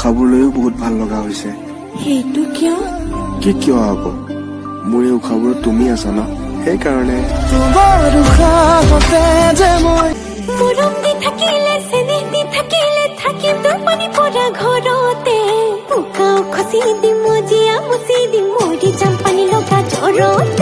উশাহবোৰলৈও বহুত ভাল লগা হৈছে। সেইটো কিয়? কি কিয় হ'ব? মোৰ এই উশাহবোৰত তুমি আছা ন, সেইকাৰণে। মৰম দি থাকিলে চেনেহ দি থাকিলে থাকিম টোপনি পৰা ঘৰতে। উশাহ খচি দিম মজিয়া মুচি দিম মৰি যাম পানী লগা জ্বৰত।